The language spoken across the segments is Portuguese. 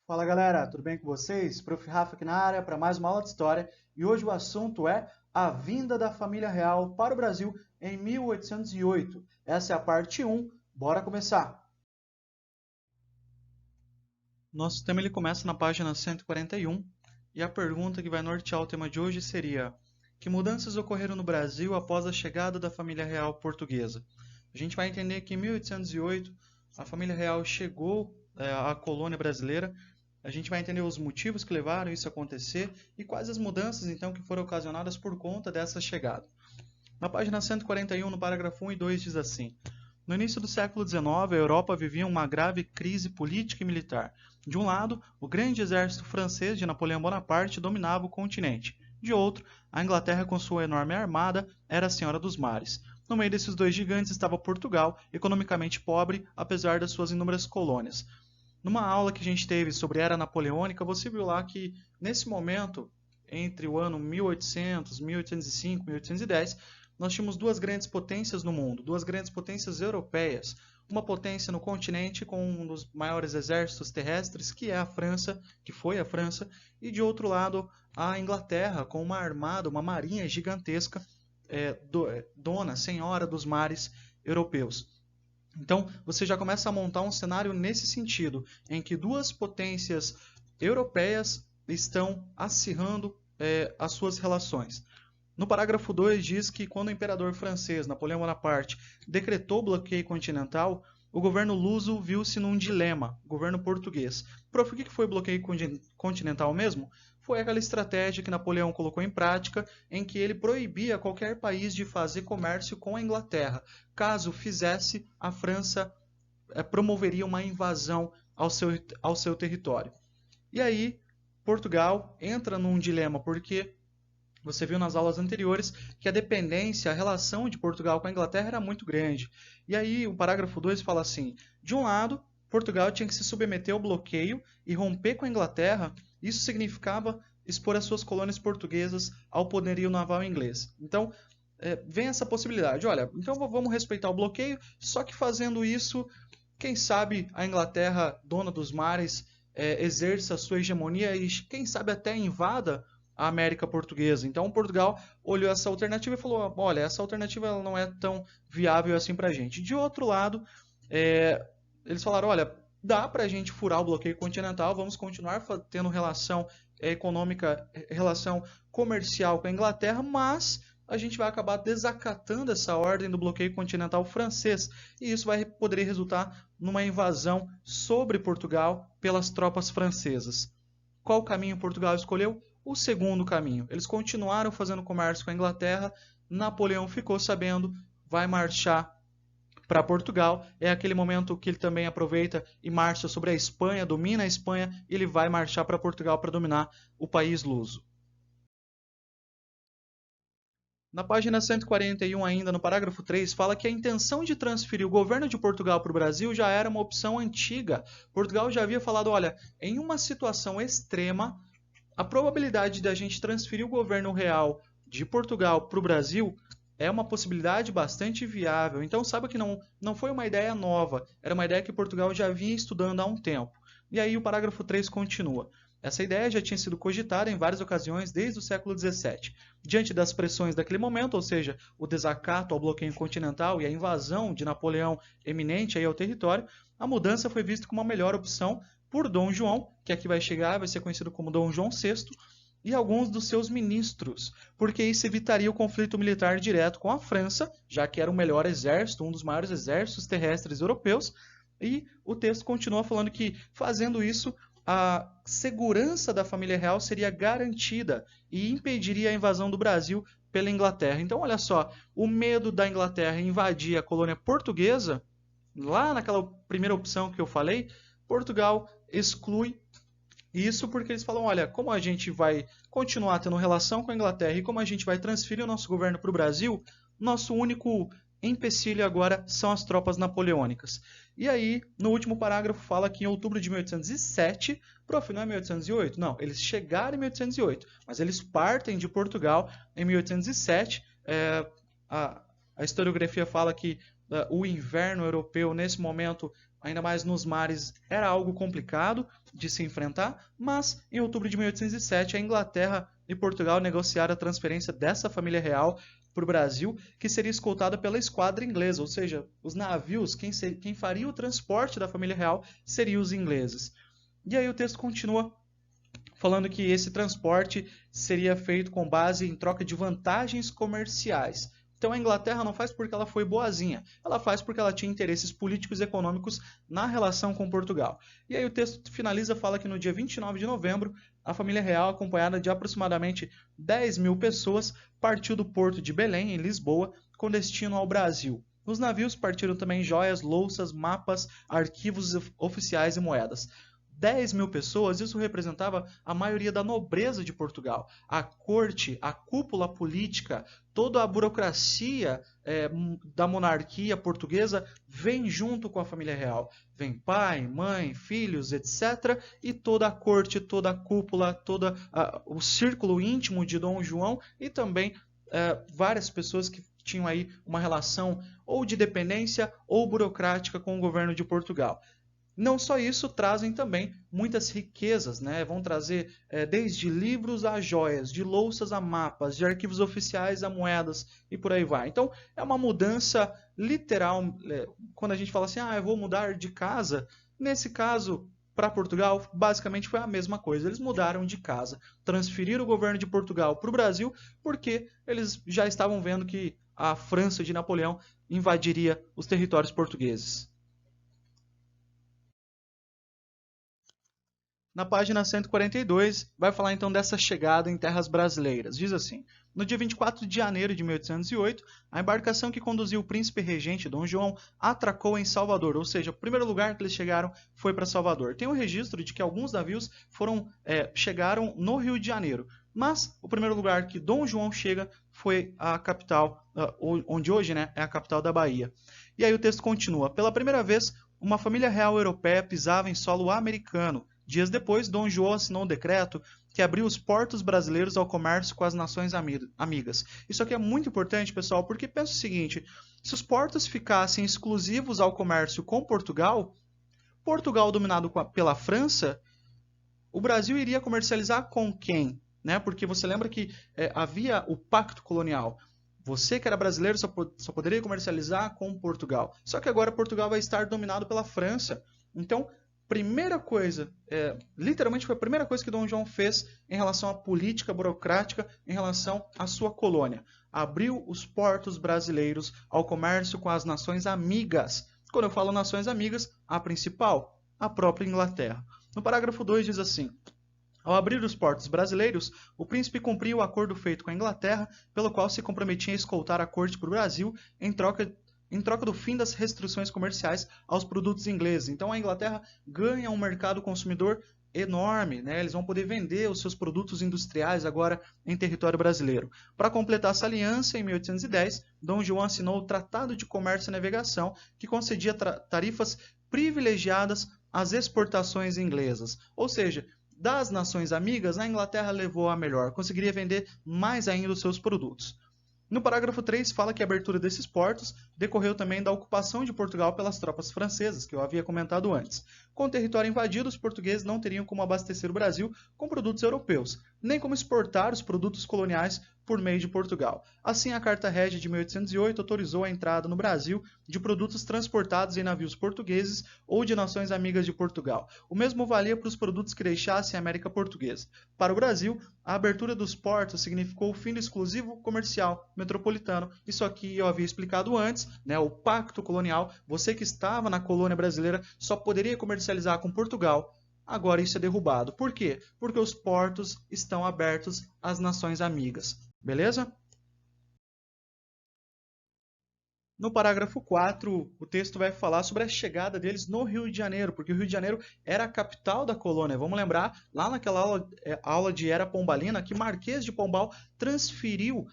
Fala galera, tudo bem com vocês? Prof. Rafa aqui na área para mais uma aula de história e hoje o assunto é a vinda da família real para o Brasil em 1808. Essa é a parte 1, bora começar! Nosso tema ele começa na página 141 e a pergunta que vai nortear o tema de hoje seria: que mudanças ocorreram no Brasil após a chegada da família real portuguesa? A gente vai entender que em 1808 a família real chegou à colônia brasileira. A gente vai entender os motivos que levaram isso a acontecer e quais as mudanças então que foram ocasionadas por conta dessa chegada. Na página 141, no parágrafo 1 e 2 diz assim: no início do século XIX, a Europa vivia uma grave crise política e militar. De um lado, o grande exército francês de Napoleão Bonaparte dominava o continente. De outro, a Inglaterra, com sua enorme armada, era a senhora dos mares. No meio desses dois gigantes estava Portugal, economicamente pobre, apesar das suas inúmeras colônias. Numa aula que a gente teve sobre a Era Napoleônica, você viu lá que, nesse momento, entre o ano 1800, 1805 e 1810, nós tínhamos duas grandes potências no mundo, duas grandes potências europeias. Uma potência no continente com um dos maiores exércitos terrestres, que é a França, que foi a França, e de outro lado a Inglaterra, com uma armada, uma marinha gigantesca, dona, senhora dos mares europeus. Então, você já começa a montar um cenário nesse sentido, em que duas potências europeias estão acirrando as suas relações. No parágrafo 2 diz que quando o imperador francês Napoleão Bonaparte decretou o bloqueio continental, o governo luso viu-se num dilema, o governo português. Prof, o que foi o bloqueio continental mesmo? Foi aquela estratégia que Napoleão colocou em prática, em que ele proibia qualquer país de fazer comércio com a Inglaterra. Caso fizesse, a França promoveria uma invasão ao seu território. E aí, Portugal entra num dilema, porque você viu nas aulas anteriores que a dependência, a relação de Portugal com a Inglaterra era muito grande. E aí o parágrafo 2 fala assim: de um lado, Portugal tinha que se submeter ao bloqueio e romper com a Inglaterra. Isso significava expor as suas colônias portuguesas ao poderio naval inglês. Então, vem essa possibilidade. Olha, então vamos respeitar o bloqueio, só que fazendo isso, quem sabe a Inglaterra, dona dos mares, exerça a sua hegemonia e quem sabe até invada a América Portuguesa. Então Portugal olhou essa alternativa e falou: olha, essa alternativa ela não é tão viável assim para a gente. De outro lado, eles falaram: olha, dá para a gente furar o bloqueio continental, vamos continuar tendo relação econômica, relação comercial com a Inglaterra, mas a gente vai acabar desacatando essa ordem do bloqueio continental francês e isso poderia resultar numa invasão sobre Portugal pelas tropas francesas. Qual caminho Portugal escolheu? O segundo caminho. Eles continuaram fazendo comércio com a Inglaterra. Napoleão ficou sabendo, vai marchar para Portugal. É aquele momento que ele também aproveita e marcha sobre a Espanha, domina a Espanha, e ele vai marchar para Portugal para dominar o país luso. Na página 141, ainda no parágrafo 3, fala que a intenção de transferir o governo de Portugal para o Brasil já era uma opção antiga. Portugal já havia falado: olha, em uma situação extrema, a probabilidade de a gente transferir o governo real de Portugal para o Brasil é uma possibilidade bastante viável. Então, sabe que não foi uma ideia nova, era uma ideia que Portugal já vinha estudando há um tempo. E aí o parágrafo 3 continua. Essa ideia já tinha sido cogitada em várias ocasiões desde o século XVII. Diante das pressões daquele momento, ou seja, o desacato ao bloqueio continental e a invasão de Napoleão eminente aí ao território, a mudança foi vista como a melhor opção por Dom João, que aqui vai chegar, vai ser conhecido como Dom João VI, e alguns dos seus ministros, porque isso evitaria o conflito militar direto com a França, já que era o melhor exército, um dos maiores exércitos terrestres europeus, e o texto continua falando que, fazendo isso, a segurança da família real seria garantida e impediria a invasão do Brasil pela Inglaterra. Então, olha só, o medo da Inglaterra invadir a colônia portuguesa, lá naquela primeira opção que eu falei, Portugal exclui isso porque eles falam: olha, como a gente vai continuar tendo relação com a Inglaterra e como a gente vai transferir o nosso governo para o Brasil, nosso único empecilho agora são as tropas napoleônicas. E aí, no último parágrafo, fala que em outubro de 1807, prof, não é 1808? Não, eles chegaram em 1808, mas eles partem de Portugal em 1807. A historiografia fala que o inverno europeu, nesse momento, ainda mais nos mares, era algo complicado de se enfrentar, mas em outubro de 1807 a Inglaterra e Portugal negociaram a transferência dessa família real para o Brasil, que seria escoltada pela esquadra inglesa, ou seja, os navios, quem faria o transporte da família real seriam os ingleses. E aí o texto continua falando que esse transporte seria feito com base em troca de vantagens comerciais. Então a Inglaterra não faz porque ela foi boazinha, ela faz porque ela tinha interesses políticos e econômicos na relação com Portugal. E aí o texto finaliza, fala que no dia 29 de novembro, a família real, acompanhada de aproximadamente 10 mil pessoas, partiu do porto de Belém, em Lisboa, com destino ao Brasil. Nos navios partiram também joias, louças, mapas, arquivos oficiais e moedas. 10 mil pessoas, isso representava a maioria da nobreza de Portugal. A corte, a cúpula política, toda a burocracia da monarquia portuguesa vem junto com a família real. Vem pai, mãe, filhos, etc. E toda a corte, toda a cúpula, todo o círculo íntimo de Dom João e também várias pessoas que tinham aí uma relação ou de dependência ou burocrática com o governo de Portugal. Não só isso, trazem também muitas riquezas, né? Vão trazer desde livros a joias, de louças a mapas, de arquivos oficiais a moedas e por aí vai. Então, é uma mudança literal. Quando a gente fala assim, eu vou mudar de casa, nesse caso, para Portugal, basicamente foi a mesma coisa. Eles mudaram de casa, transferiram o governo de Portugal para o Brasil, porque eles já estavam vendo que a França de Napoleão invadiria os territórios portugueses. Na página 142, vai falar então dessa chegada em terras brasileiras. Diz assim: no dia 24 de janeiro de 1808, a embarcação que conduziu o príncipe regente Dom João atracou em Salvador, ou seja, o primeiro lugar que eles chegaram foi para Salvador. Tem um registro de que alguns navios chegaram no Rio de Janeiro, mas o primeiro lugar que Dom João chega foi a capital, onde hoje é a capital da Bahia. E aí o texto continua: pela primeira vez, uma família real europeia pisava em solo americano. Dias depois, Dom João assinou um decreto que abriu os portos brasileiros ao comércio com as nações amigas. Isso aqui é muito importante, pessoal, porque pensa o seguinte: se os portos ficassem exclusivos ao comércio com Portugal, Portugal dominado pela França, o Brasil iria comercializar com quem? Né? Porque você lembra que havia o pacto colonial. Você que era brasileiro só poderia comercializar com Portugal. Só que agora Portugal vai estar dominado pela França. Então, primeira coisa, literalmente foi a primeira coisa que Dom João fez em relação à política burocrática, em relação à sua colônia. Abriu os portos brasileiros ao comércio com as nações amigas. Quando eu falo nações amigas, a principal, a própria Inglaterra. No parágrafo 2 diz assim: ao abrir os portos brasileiros, o príncipe cumpriu o acordo feito com a Inglaterra, pelo qual se comprometia a escoltar a corte para o Brasil em troca do fim das restrições comerciais aos produtos ingleses. Então a Inglaterra ganha um mercado consumidor enorme, né? Eles vão poder vender os seus produtos industriais agora em território brasileiro. Para completar essa aliança, em 1810, Dom João assinou o Tratado de Comércio e Navegação, que concedia tarifas privilegiadas às exportações inglesas. Ou seja, das nações amigas, a Inglaterra levou a melhor, conseguiria vender mais ainda os seus produtos. No parágrafo 3 fala que a abertura desses portos decorreu também da ocupação de Portugal pelas tropas francesas, que eu havia comentado antes. Com o território invadido, os portugueses não teriam como abastecer o Brasil com produtos europeus, nem como exportar os produtos coloniais por meio de Portugal. Assim, a Carta Régia de 1808 autorizou a entrada no Brasil de produtos transportados em navios portugueses ou de nações amigas de Portugal. O mesmo valia para os produtos que deixassem a América Portuguesa. Para o Brasil, a abertura dos portos significou o fim do exclusivo comercial metropolitano. Isso aqui eu havia explicado antes, né? O pacto colonial. Você que estava na colônia brasileira só poderia comercializar com Portugal. Agora isso é derrubado. Por quê? Porque os portos estão abertos às nações amigas. Beleza? No parágrafo 4, o texto vai falar sobre a chegada deles no Rio de Janeiro, porque o Rio de Janeiro era a capital da colônia. Vamos lembrar, lá naquela aula de Era Pombalina, que Marquês de Pombal transferiu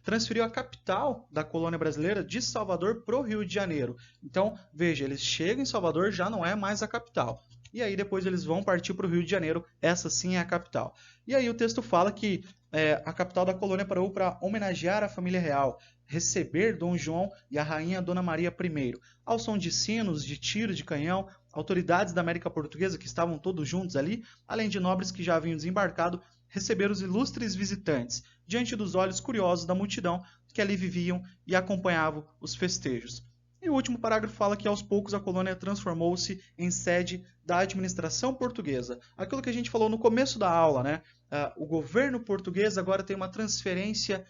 transferiu a capital da colônia brasileira de Salvador para o Rio de Janeiro. Então, veja, eles chegam em Salvador, já não é mais a capital. E aí depois eles vão partir para o Rio de Janeiro, essa sim é a capital. E aí o texto fala que a capital da colônia parou para homenagear a família real. receber Dom João e a rainha Dona Maria I. Ao som de sinos, de tiro de canhão, autoridades da América Portuguesa que estavam todos juntos ali, além de nobres que já haviam desembarcado, receberam os ilustres visitantes, diante dos olhos curiosos da multidão que ali viviam e acompanhavam os festejos. E o último parágrafo fala que aos poucos a colônia transformou-se em sede da administração portuguesa. Aquilo que a gente falou no começo da aula, né? O governo português agora tem uma transferência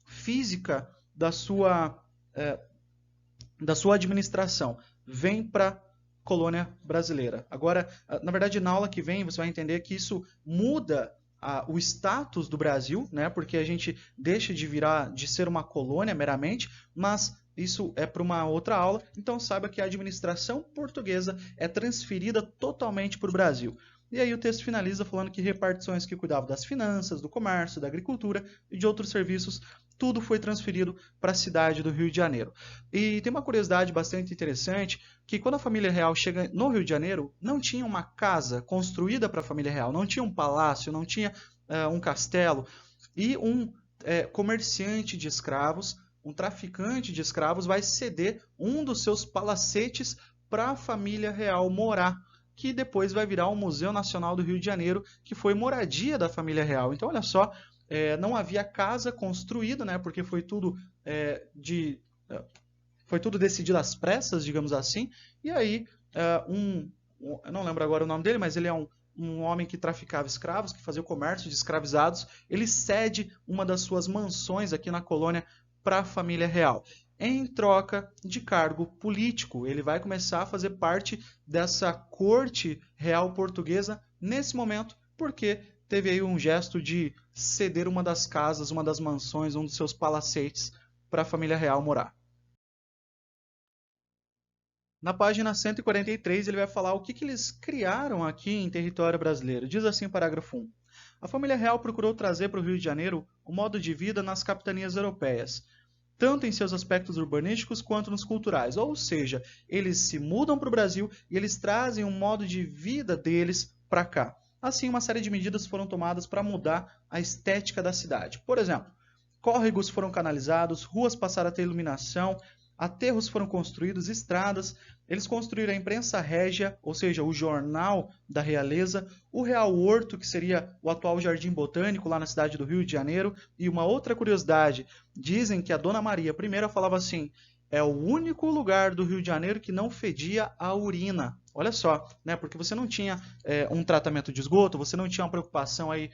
física da sua administração. Vem para a colônia brasileira. Agora, na verdade, na aula que vem, você vai entender que isso muda o status do Brasil, né? Porque a gente deixa de ser uma colônia meramente, mas isso é para uma outra aula, então saiba que a administração portuguesa é transferida totalmente para o Brasil. E aí o texto finaliza falando que repartições que cuidavam das finanças, do comércio, da agricultura e de outros serviços, tudo foi transferido para a cidade do Rio de Janeiro. E tem uma curiosidade bastante interessante, que quando a família real chega no Rio de Janeiro, não tinha uma casa construída para a família real, não tinha um palácio, não tinha um castelo, e um comerciante de escravos, um traficante de escravos vai ceder um dos seus palacetes para a família real morar, que depois vai virar o Museu Nacional do Rio de Janeiro, que foi moradia da família real. Então, olha só, não havia casa construída, né, porque foi tudo decidido às pressas, digamos assim, e aí eu não lembro agora o nome dele, mas ele é um homem que traficava escravos, que fazia o comércio de escravizados, ele cede uma das suas mansões aqui na colônia para a família real, em troca de cargo político. Ele vai começar a fazer parte dessa corte real portuguesa nesse momento, porque teve aí um gesto de ceder uma das casas, uma das mansões, um dos seus palacetes para a família real morar. Na página 143, ele vai falar o que eles criaram aqui em território brasileiro. Diz assim o parágrafo 1. A família real procurou trazer para o Rio de Janeiro o modo de vida nas capitanias europeias, tanto em seus aspectos urbanísticos quanto nos culturais. Ou seja, eles se mudam para o Brasil e eles trazem um modo de vida deles para cá. Assim, uma série de medidas foram tomadas para mudar a estética da cidade. Por exemplo, córregos foram canalizados, ruas passaram a ter iluminação, aterros foram construídos, estradas, eles construíram a imprensa régia, ou seja, o jornal da realeza, o Real Horto, que seria o atual Jardim Botânico, lá na cidade do Rio de Janeiro. E uma outra curiosidade, dizem que a Dona Maria I falava assim, é o único lugar do Rio de Janeiro que não fedia a urina. Olha só, né? Porque você não tinha um tratamento de esgoto, você não tinha uma preocupação aí,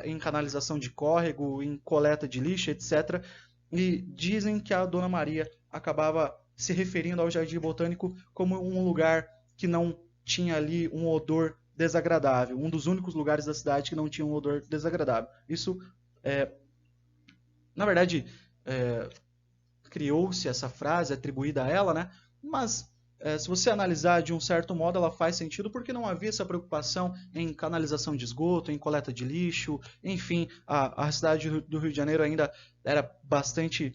em canalização de córrego, em coleta de lixo, etc. E dizem que a Dona Maria acabava se referindo ao Jardim Botânico como um lugar que não tinha ali um odor desagradável, um dos únicos lugares da cidade que não tinha um odor desagradável. Isso, na verdade, criou-se essa frase atribuída a ela, né? Mas se você analisar de um certo modo, ela faz sentido porque não havia essa preocupação em canalização de esgoto, em coleta de lixo, enfim, a cidade do Rio de Janeiro ainda era bastante,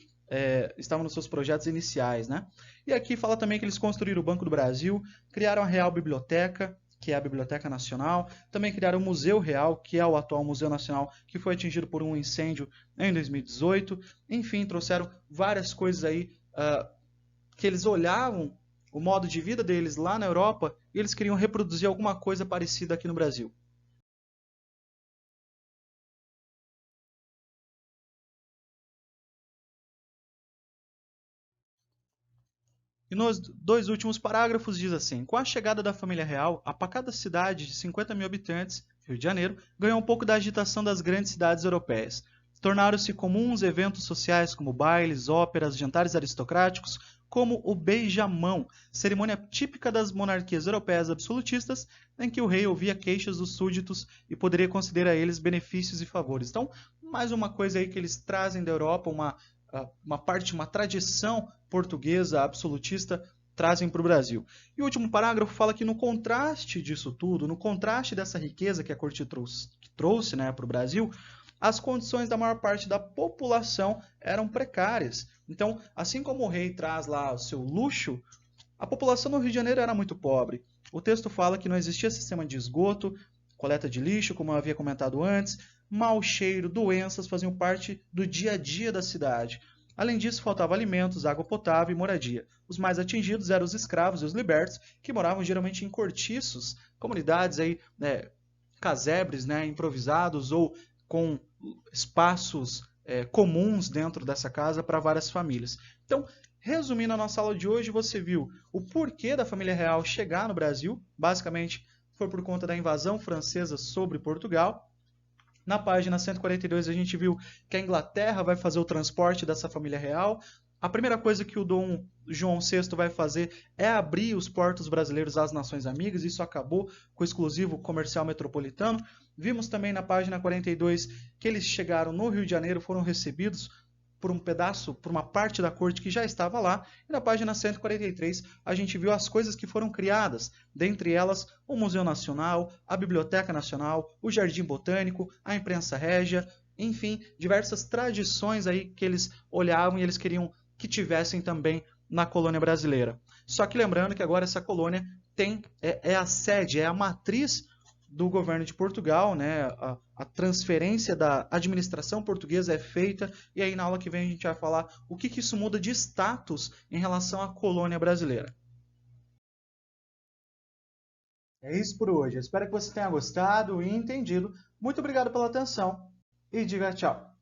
estava nos seus projetos iniciais, né? E aqui fala também que eles construíram o Banco do Brasil, criaram a Real Biblioteca, que é a Biblioteca Nacional, também criaram o Museu Real, que é o atual Museu Nacional, que foi atingido por um incêndio em 2018, enfim, trouxeram várias coisas aí que eles olhavam o modo de vida deles lá na Europa e eles queriam reproduzir alguma coisa parecida aqui no Brasil. E nos dois últimos parágrafos diz assim: com a chegada da família real, a pacata cidade de 50 mil habitantes, Rio de Janeiro, ganhou um pouco da agitação das grandes cidades europeias. Tornaram-se comuns eventos sociais como bailes, óperas, jantares aristocráticos, como o beijamão, cerimônia típica das monarquias europeias absolutistas, em que o rei ouvia queixas dos súditos e poderia conceder a eles benefícios e favores. Então, mais uma coisa aí que eles trazem da Europa, uma parte, uma tradição portuguesa absolutista, trazem para o Brasil. E o último parágrafo fala que no contraste disso tudo, no contraste dessa riqueza que a corte trouxe, né, para o Brasil, as condições da maior parte da população eram precárias. Então, assim como o rei traz lá o seu luxo, a população no Rio de Janeiro era muito pobre. O texto fala que não existia sistema de esgoto, coleta de lixo, como eu havia comentado antes, mau cheiro, doenças faziam parte do dia a dia da cidade. Além disso, faltava alimentos, água potável e moradia. Os mais atingidos eram os escravos e os libertos, que moravam geralmente em cortiços, comunidades aí, casebres, né, improvisados ou com espaços comuns dentro dessa casa para várias famílias. Então, resumindo a nossa aula de hoje, você viu o porquê da família real chegar no Brasil. Basicamente, foi por conta da invasão francesa sobre Portugal. Na página 142, a gente viu que a Inglaterra vai fazer o transporte dessa família real. A primeira coisa que o Dom João VI vai fazer é abrir os portos brasileiros às nações amigas. Isso acabou com o exclusivo comercial metropolitano. Vimos também na página 42 que eles chegaram no Rio de Janeiro, foram recebidos por um pedaço, por uma parte da corte que já estava lá. E na página 143 a gente viu as coisas que foram criadas, dentre elas o Museu Nacional, a Biblioteca Nacional, o Jardim Botânico, a Imprensa Régia, enfim, diversas tradições aí que eles olhavam e eles queriam que tivessem também na colônia brasileira. Só que lembrando que agora essa colônia é a sede, é a matriz do governo de Portugal, né? A transferência da administração portuguesa é feita, e aí na aula que vem a gente vai falar o que isso muda de status em relação à colônia brasileira. É isso por hoje. Eu espero que você tenha gostado e entendido. Muito obrigado pela atenção e diga tchau.